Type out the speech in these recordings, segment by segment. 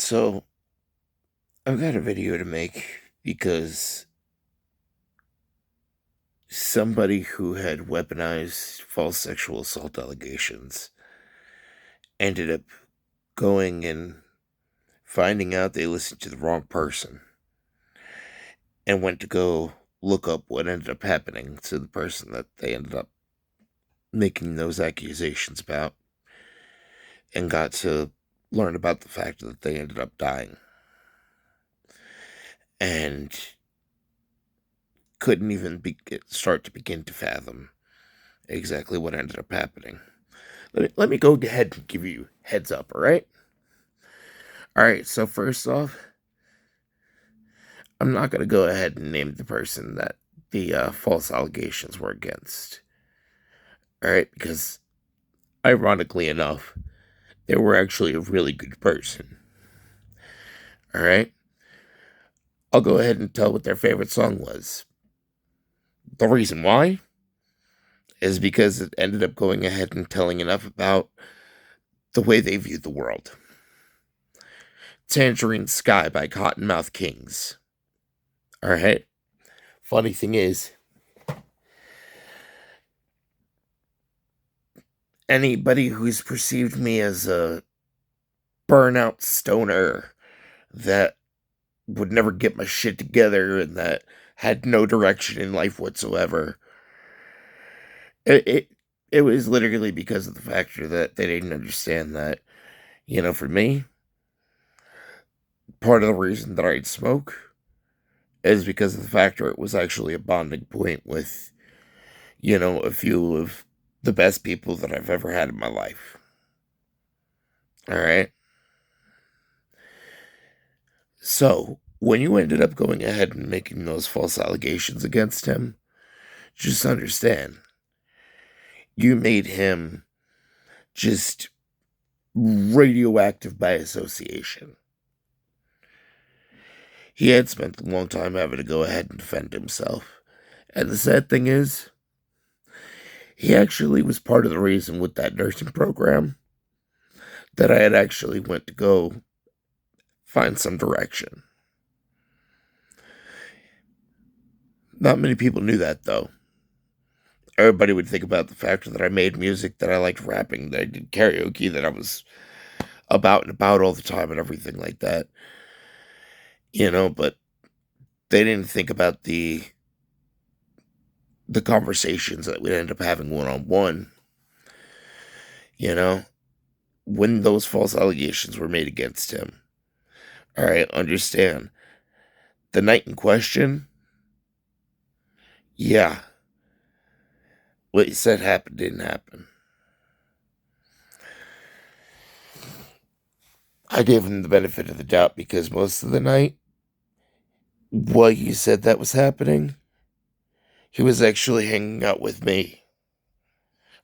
So, I've got a video to make because somebody who had weaponized false sexual assault allegations ended up going and finding out they listened to the wrong person and went to go look up what ended up happening to the person that they ended up making those accusations about and got to learn about the fact that they ended up dying and couldn't even start to begin to fathom exactly what ended up happening. Let me go ahead and give you heads up, all right? All right, so first off, I'm not going to go ahead and name the person that the false allegations were against, all right? Because ironically enough, they were actually a really good person, all right? I'll go ahead and tell what their favorite song was. The reason why is because it ended up going ahead and telling enough about the way they view the world. Tangerine Sky by Cottonmouth Kings. All right. Funny thing is, anybody who's perceived me as a burnout stoner that would never get my shit together and that had no direction in life whatsoever, it it, it was literally because of the factor that they didn't understand that, for me, part of the reason that I'd smoke is because of the factor it was actually a bonding point with, a few of the best people that I've ever had in my life. All right. So, when you ended up going ahead and making those false allegations against him, just understand, you made him just radioactive by association. He had spent a long time having to go ahead and defend himself. And the sad thing is, he actually was part of the reason with that nursing program that I had actually went to go find some direction. Not many people knew that, though. Everybody would think about the fact that I made music, that I liked rapping, that I did karaoke, that I was about and about all the time and everything like that. But they didn't think about the conversations that we'd end up having one on one. You know, when those false allegations were made against him. All right, understand. The night in question, yeah, what you said happened didn't happen. I gave him the benefit of the doubt because most of the night, while you said that was happening, he was actually hanging out with me.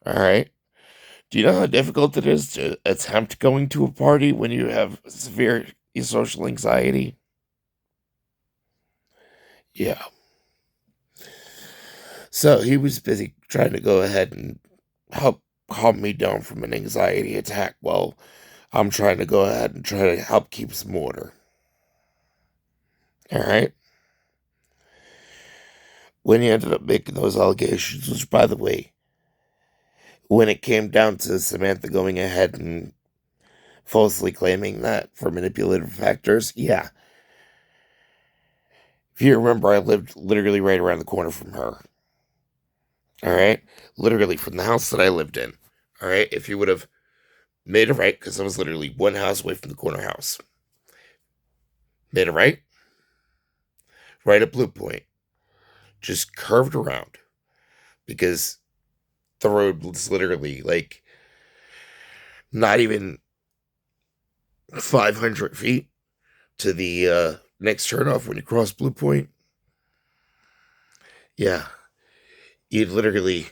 All right. Do you know how difficult it is to attempt going to a party when you have severe social anxiety? Yeah. So he was busy trying to go ahead and help calm me down from an anxiety attack while I'm trying to go ahead and try to help keep some order. All right. When he ended up making those allegations, which, by the way, when it came down to Samantha going ahead and falsely claiming that for manipulative factors, yeah. If you remember, I lived literally right around the corner from her. All right. Literally from the house that I lived in. All right. If you would have made a right, because I was literally one house away from the corner house, made a right at Blue Point, just curved around because the road was literally like not even 500 feet to the next turnoff when you cross Blue Point. Yeah, you'd literally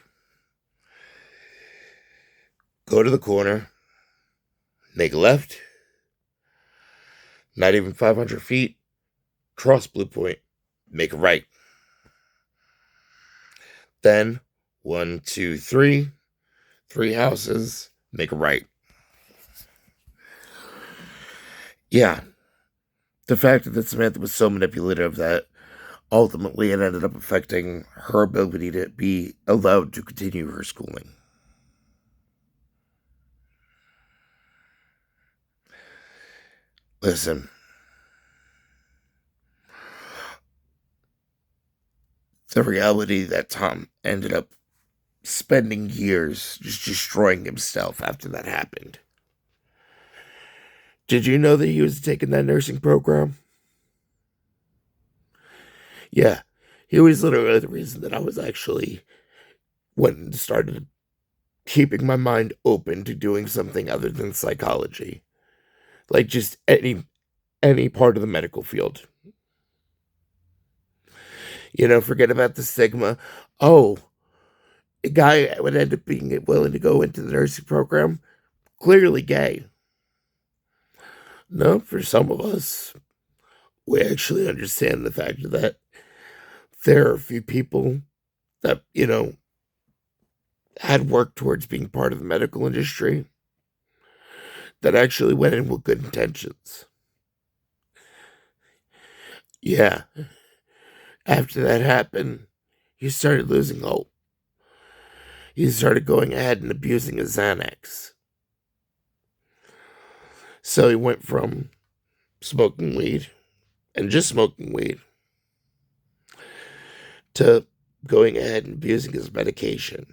go to the corner, make a left, not even 500 feet, cross Blue Point, make a right. Then, one, two, three houses, make a right. Yeah, The fact that Samantha was so manipulative that ultimately it ended up affecting her ability to be allowed to continue her schooling. Listen, the reality that Tom ended up spending years just destroying himself after that happened. Did you know that he was taking that nursing program? Yeah, he was literally the reason that I was actually went and started keeping my mind open to doing something other than psychology, like just any part of the medical field. Forget about the stigma. Oh, a guy would end up being willing to go into the nursing program, clearly gay. No, for some of us, we actually understand the fact that there are a few people that, had worked towards being part of the medical industry that actually went in with good intentions. Yeah, after that happened, he started losing hope. He started going ahead and abusing his Xanax. So he went from smoking weed and just smoking weed to going ahead and abusing his medication.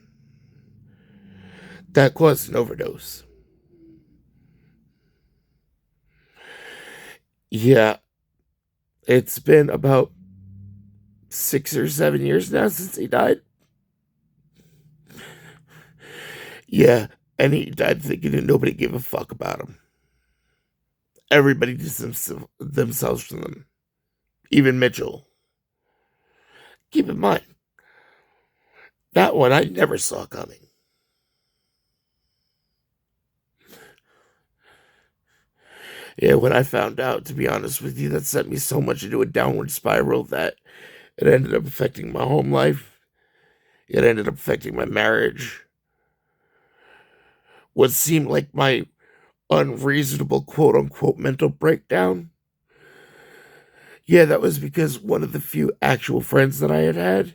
That caused an overdose. Yeah, it's been about 6 or 7 years now since he died. Yeah, and he died thinking that nobody gave a fuck about him. Everybody distanced themselves from them, even Mitchell. Keep in mind, that one I never saw coming. Yeah, when I found out, to be honest with you, that sent me so much into a downward spiral that it ended up affecting my home life. It ended up affecting my marriage. What seemed like my unreasonable quote unquote mental breakdown. Yeah, that was because one of the few actual friends that I had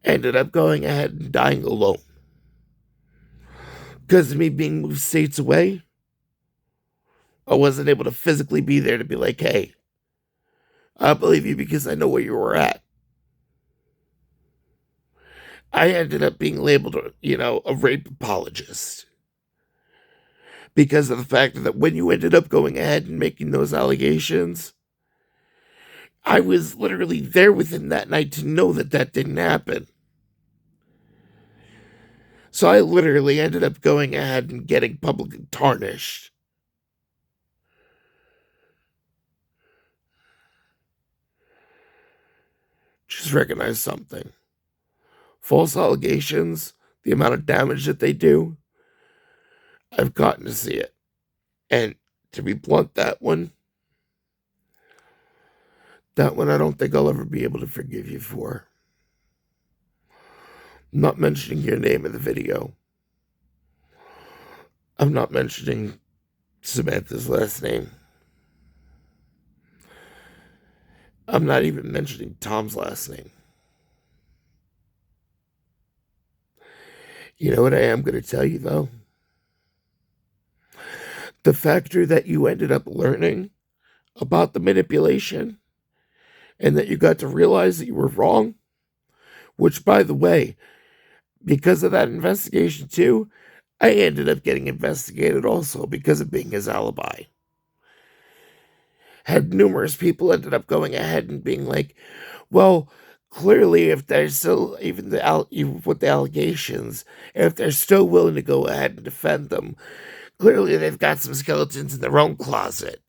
ended up going ahead and dying alone. Because of me being moved states away, I wasn't able to physically be there to be like, hey, I believe you because I know where you were at. I ended up being labeled, a rape apologist because of the fact that when you ended up going ahead and making those allegations, I was literally there with him that night to know that that didn't happen. So I literally ended up going ahead and getting publicly tarnished. Just recognize something. False allegations, the amount of damage that they do, I've gotten to see it. And to be blunt, that one I don't think I'll ever be able to forgive you for. I'm not mentioning your name in the video. I'm not mentioning Samantha's last name. I'm not even mentioning Tom's last name. You know what I am going to tell you, though? The factor that you ended up learning about the manipulation and that you got to realize that you were wrong, which, by the way, because of that investigation, too, I ended up getting investigated also because of being his alibi. Had numerous people ended up going ahead and being like, well, clearly, if they're still, even with the allegations, if they're still willing to go ahead and defend them, clearly they've got some skeletons in their own closet,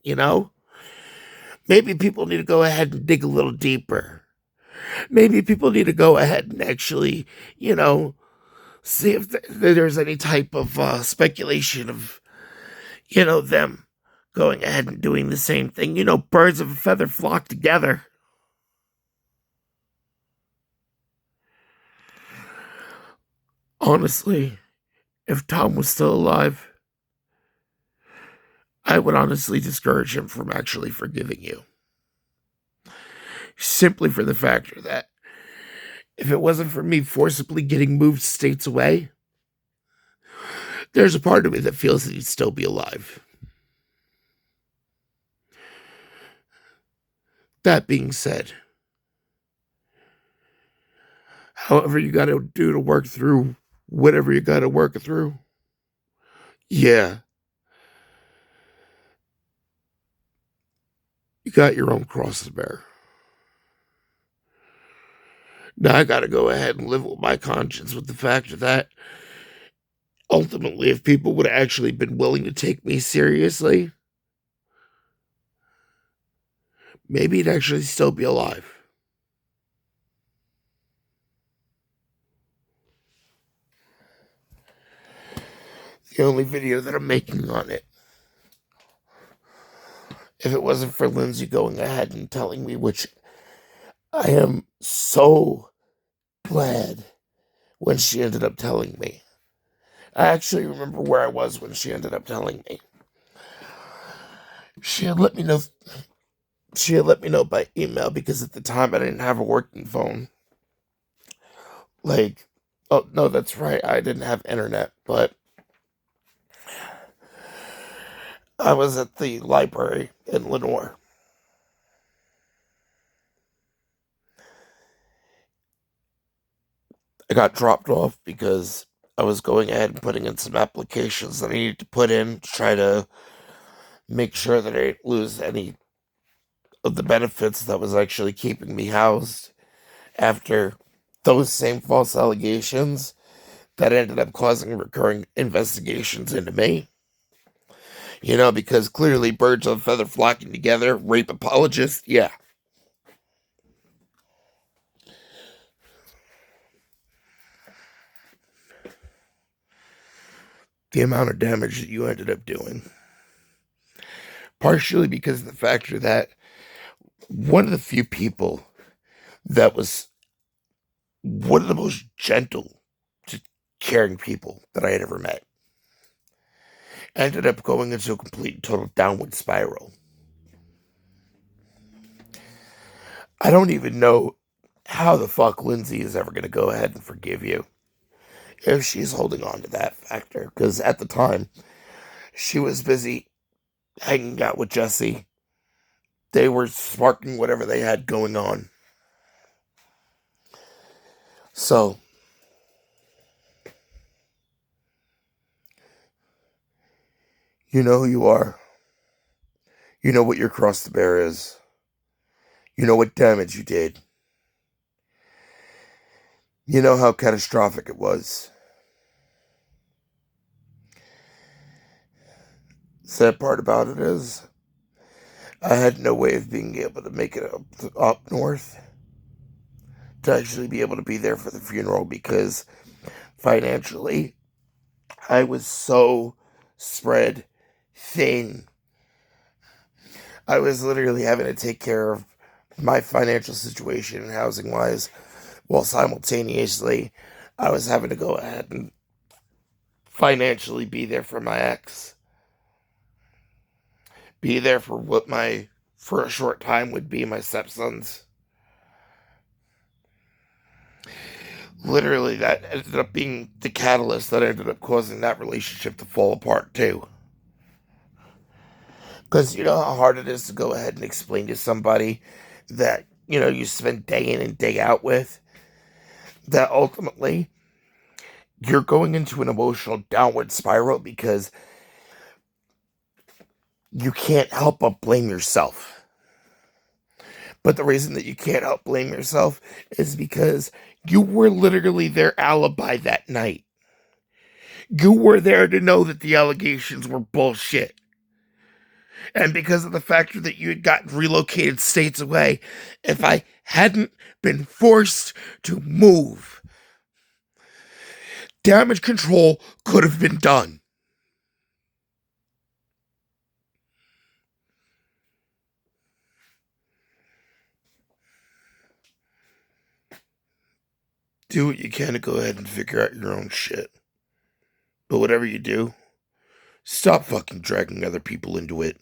Maybe people need to go ahead and dig a little deeper. Maybe people need to go ahead and actually, see if there's any type of speculation of, them going ahead and doing the same thing. Birds of a feather flock together. Honestly, if Tom was still alive, I would honestly discourage him from actually forgiving you. Simply for the factor that if it wasn't for me forcibly getting moved states away, there's a part of me that feels that he'd still be alive. That being said, however you gotta do to work through whatever you gotta work through, yeah, you got your own cross to bear. Now I gotta go ahead and live with my conscience with the fact that ultimately, if people would have actually been willing to take me seriously, maybe he'd actually still be alive. The only video that I'm making on it, if it wasn't for Lindsay going ahead and telling me, which I am so glad when she ended up telling me. I actually remember where I was when she ended up telling me. She had let me know. She had let me know by email because at the time I didn't have a working phone. Like, oh no, that's right, I didn't have internet, but I was at the library in Lenore. I got dropped off because I was going ahead and putting in some applications that I needed to put in to try to make sure that I didn't lose any of the benefits that was actually keeping me housed after those same false allegations that ended up causing recurring investigations into me. You know, because clearly birds of a feather flocking together, rape apologist, yeah. The amount of damage that you ended up doing. Partially because of the factor that one of the few people that was one of the most gentle, caring people that I had ever met ended up going into a complete and total downward spiral. I don't even know how the fuck Lindsay is ever going to go ahead and forgive you if she's holding on to that factor. Because at the time, she was busy hanging out with Jesse. They were sparking whatever they had going on. So, you know who you are. You know what your cross to bear is. You know what damage you did. You know how catastrophic it was. Sad part about it is, I had no way of being able to make it up north to actually be able to be there for the funeral because financially, I was so spread thin. I was literally having to take care of my financial situation and housing wise, while simultaneously, I was having to go ahead and financially be there for my ex. Be there for what for a short time would be my stepsons. Literally, that ended up being the catalyst that ended up causing that relationship to fall apart, too. Because you know how hard it is to go ahead and explain to somebody that, you know, you spend day in and day out with, that ultimately you're going into an emotional downward spiral because you can't help but blame yourself. But the reason that you can't help blame yourself is because you were literally their alibi that night. You were there to know that the allegations were bullshit. And because of the factor that you had gotten relocated states away, if I hadn't been forced to move, damage control could have been done. Do what you can to go ahead and figure out your own shit. But whatever you do, Stop fucking dragging other people into it.